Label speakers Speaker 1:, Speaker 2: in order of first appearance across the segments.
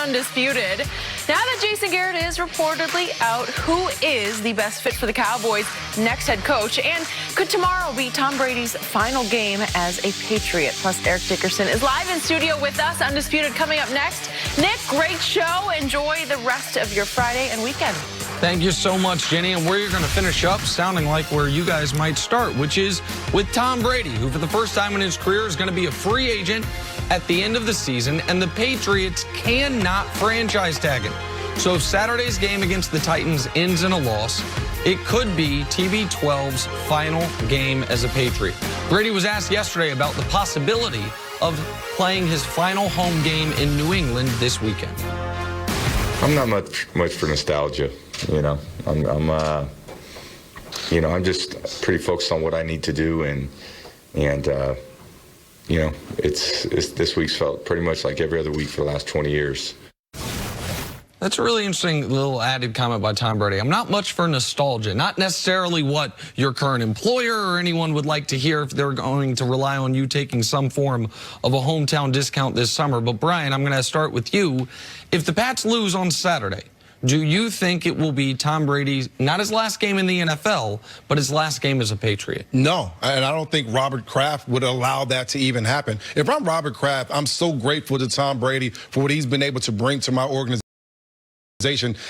Speaker 1: Undisputed. Now that Jason Garrett is reportedly out, who is the best fit for the Cowboys' next head coach? And could tomorrow be Tom Brady's final game as a Patriot? Plus, Eric Dickerson is live in studio with us. Undisputed coming up next. Nick, great show. Enjoy the rest of your Friday and weekend.
Speaker 2: Thank you so much, Jenny. And where you're going to finish up sounding like where you guys might start, which is with Tom Brady, who for the first time in his career is going to be a free agent at the end of the season, and the Patriots cannot franchise tag him. So if Saturday's game against the Titans ends in a loss, it could be TB12's final game as a Patriot. Brady was asked yesterday about the possibility of playing his final home game in New England this weekend.
Speaker 3: I'm not much for nostalgia, you know. I'm just pretty focused on what I need to do, and you know, it's this week's felt pretty much like every other week for the last 20 years.
Speaker 2: That's a really interesting little added comment by Tom Brady. I'm not much for nostalgia, not necessarily what your current employer or anyone would like to hear if they're going to rely on you taking some form of a hometown discount this summer. But Brian, I'm going to start with you. If the Pats lose on Saturday, do you think it will be Tom Brady's, not his last game in the NFL, but his last game as a Patriot?
Speaker 4: No, and I don't think Robert Kraft would allow that to even happen. If I'm Robert Kraft, I'm so grateful to Tom Brady for what he's been able to bring to my organization.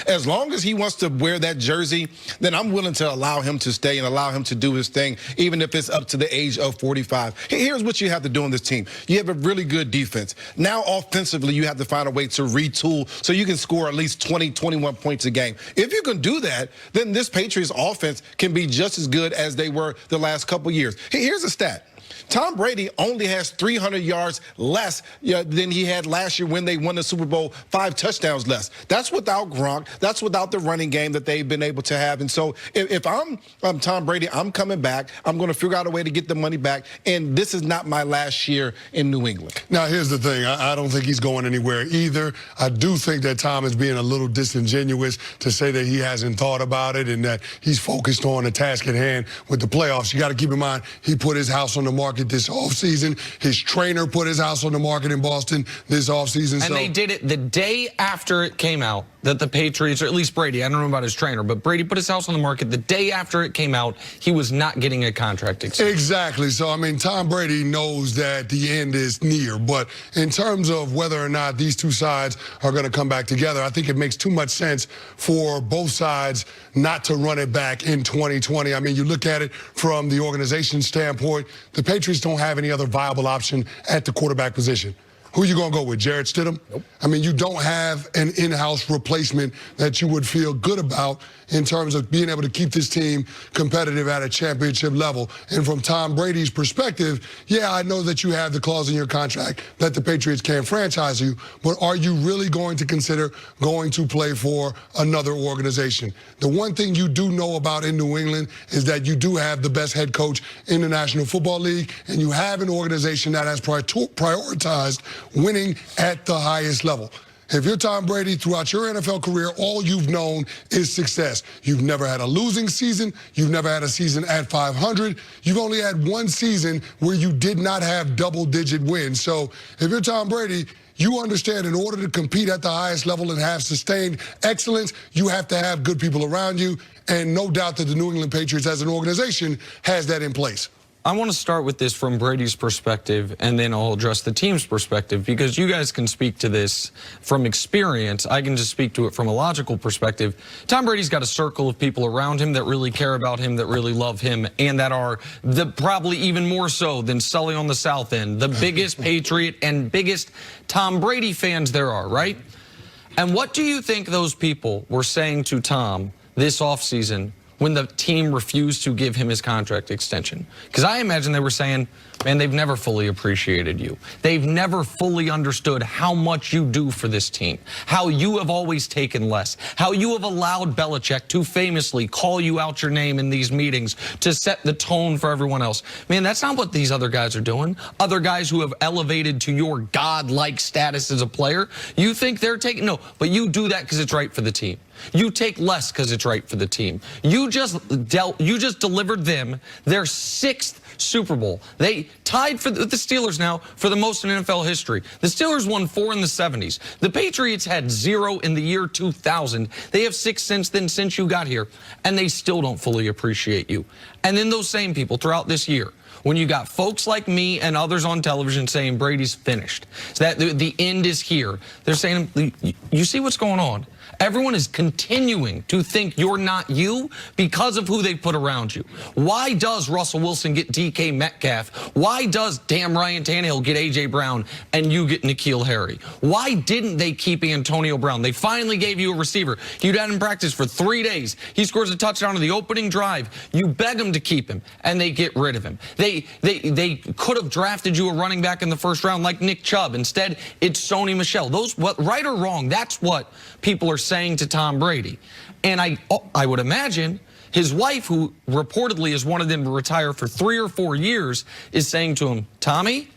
Speaker 4: As long as he wants to wear that jersey, then I'm willing to allow him to stay and allow him to do his thing, even if it's up to the age of 45. Here's what you have to do on this team. You have a really good defense. Now, offensively, you have to find a way to retool so you can score at least 20, 21 points a game. If you can do that, then this Patriots offense can be just as good as they were the last couple years. Here's a stat. Tom Brady only has 300 yards less than he had last year when they won the Super Bowl, 5 touchdowns less. That's without Gronk. That's without the running game that they've been able to have. And so if I'm Tom Brady, I'm coming back. I'm going to figure out a way to get the money back. And this is not my last year in New England.
Speaker 5: Now, here's the thing. I don't think he's going anywhere either. I do think that Tom is being a little disingenuous to say that he hasn't thought about it and that he's focused on the task at hand with the playoffs. You got to keep in mind, he put his house on the market this offseason. His trainer put his house on the market in Boston this offseason.
Speaker 2: And they did it the day after it came out that the Patriots, or at least Brady, I don't know about his trainer, but Brady put his house on the market the day after it came out. He was not getting a contract extension.
Speaker 5: Exactly. So, I mean, Tom Brady knows that the end is near. But in terms of whether or not these two sides are going to come back together, I think it makes too much sense for both sides not to run it back in 2020. I mean, you look at it from the organization standpoint, the Patriots don't have any other viable option at the quarterback position. Who are you going to go with, Jarrett Stidham?
Speaker 4: Nope.
Speaker 5: I mean, you don't have an in-house replacement that you would feel good about in terms of being able to keep this team competitive at a championship level. And from Tom Brady's perspective, yeah, I know that you have the clause in your contract that the Patriots can't franchise you, but are you really going to consider going to play for another organization? The one thing you do know about in New England is that you do have the best head coach in the National Football League, and you have an organization that has prioritized winning at the highest level. If you're Tom Brady, throughout your NFL career, all you've known is success. You've never had a losing season. You've never had a season at 500. You've only had one season where you did not have double-digit wins. So if you're Tom Brady, you understand in order to compete at the highest level and have sustained excellence, you have to have good people around you. And no doubt that the New England Patriots as an organization has that in place.
Speaker 2: I want to start with this from Brady's perspective, and then I'll address the team's perspective, because you guys can speak to this from experience. I can just speak to it from a logical perspective. Tom Brady's got a circle of people around him that really care about him, that really love him, and that are probably even more so than Sully on the South End, the biggest Patriot and biggest Tom Brady fans there are, right? And what do you think those people were saying to Tom this offseason when the team refused to give him his contract extension? Because I imagine they were saying, man, they've never fully appreciated you. They've never fully understood how much you do for this team, how you have always taken less, how you have allowed Belichick to famously call you out your name in these meetings to set the tone for everyone else. Man, that's not what these other guys are doing. Other guys who have elevated to your godlike status as a player, you think they're taking, no, but you do that because it's right for the team. You take less because it's right for the team. You just delivered them their 6th Super Bowl. They tied for the Steelers now for the most in NFL history. The Steelers won 4 in the 70s. The Patriots had 0 in the year 2000. They have 6 since then, since you got here, and they still don't fully appreciate you. And then those same people throughout this year, when you got folks like me and others on television saying Brady's finished, so that the end is here, they're saying, you see what's going on? Everyone is continuing to think you're not you because of who they put around you. Why does Russell Wilson get DK Metcalf? Why does damn Ryan Tannehill get A.J. Brown and you get N'Keal Harry? Why didn't they keep Antonio Brown? They finally gave you a receiver. You'd had him practice for 3 days. He scores a touchdown on the opening drive. You beg them to keep him, and they get rid of him. They could have drafted you a running back in the first round like Nick Chubb. Instead, it's Sony Michel. Those, right or wrong, that's what people are saying to Tom Brady. And I would imagine his wife, who reportedly has wanted him to retire for 3 or 4 years, is saying to him, Tommy,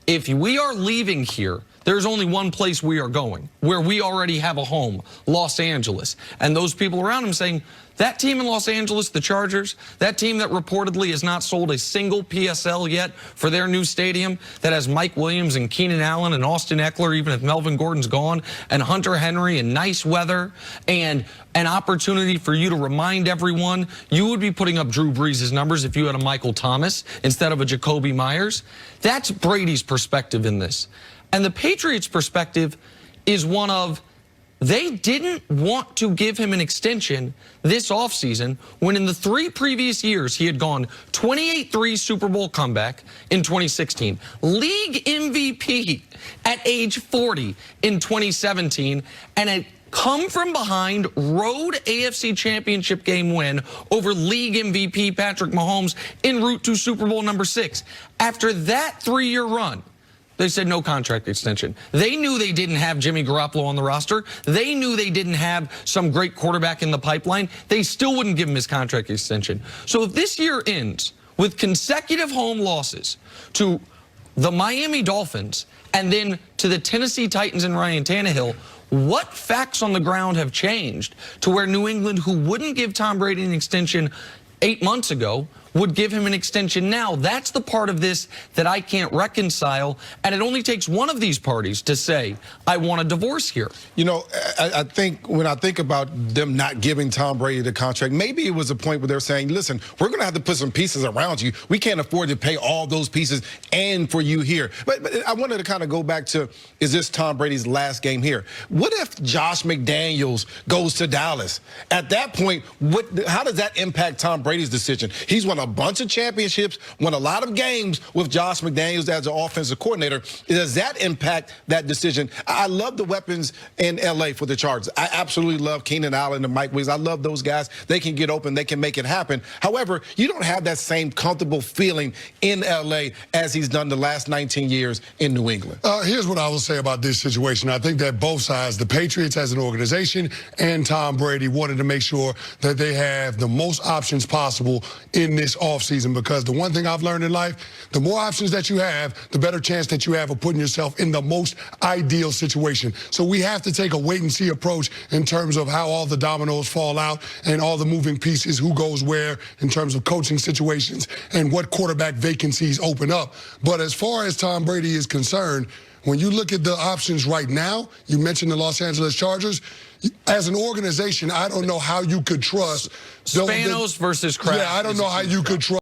Speaker 2: if we are leaving here, there's only one place we are going, where we already have a home, Los Angeles. And those people around him saying, that team in Los Angeles, the Chargers, that team that reportedly has not sold a single PSL yet for their new stadium, that has Mike Williams and Keenan Allen and Austin Eckler, even if Melvin Gordon's gone, and Hunter Henry and nice weather, and an opportunity for you to remind everyone you would be putting up Drew Brees' numbers if you had a Michael Thomas instead of a Jacoby Myers. That's Brady's perspective in this. And the Patriots' perspective is one of, they didn't want to give him an extension this offseason when in the 3 previous years he had gone 28-3 Super Bowl comeback in 2016, league MVP at age 40 in 2017, and a come from behind road AFC Championship game win over league MVP Patrick Mahomes en route to Super Bowl number 6. After that 3-year run, they said no contract extension. They knew they didn't have Jimmy Garoppolo on the roster. They knew they didn't have some great quarterback in the pipeline. They still wouldn't give him his contract extension. So if this year ends with consecutive home losses to the Miami Dolphins and then to the Tennessee Titans and Ryan Tannehill, what facts on the ground have changed to where New England, who wouldn't give Tom Brady an extension 8 months ago, would give him an extension now? That's the part of this that I can't reconcile, and it only takes one of these parties to say, I want a divorce here.
Speaker 4: You know, I think when I think about them not giving Tom Brady the contract, maybe it was a point where they're saying, listen, we're going to have to put some pieces around you. We can't afford to pay all those pieces and for you here. But I wanted to kind of go back to, is this Tom Brady's last game here? What if Josh McDaniels goes to Dallas? At that point, how does that impact Tom Brady's decision? He's won a bunch of championships, won a lot of games with Josh McDaniels as the offensive coordinator. Does that impact that decision? I love the weapons in L.A. for the Chargers. I absolutely love Keenan Allen and Mike Williams. I love those guys. They can get open. They can make it happen. However, you don't have that same comfortable feeling in L.A. as he's done the last 19 years in New England.
Speaker 5: Here's what I will say about this situation. I think that both sides, the Patriots as an organization and Tom Brady, wanted to make sure that they have the most options possible in this offseason, because the one thing I've learned in life, the more options that you have, the better chance that you have of putting yourself in the most ideal situation. So we have to take a wait-and-see approach in terms of how all the dominoes fall out and all the moving pieces, who goes where in terms of coaching situations and what quarterback vacancies open up. But as far as Tom Brady is concerned, when you look at the options right now, you mentioned the Los Angeles Chargers. As an organization, I don't know how you could trust
Speaker 2: Spanos versus Kraft.
Speaker 5: Yeah, I don't know how you could trust.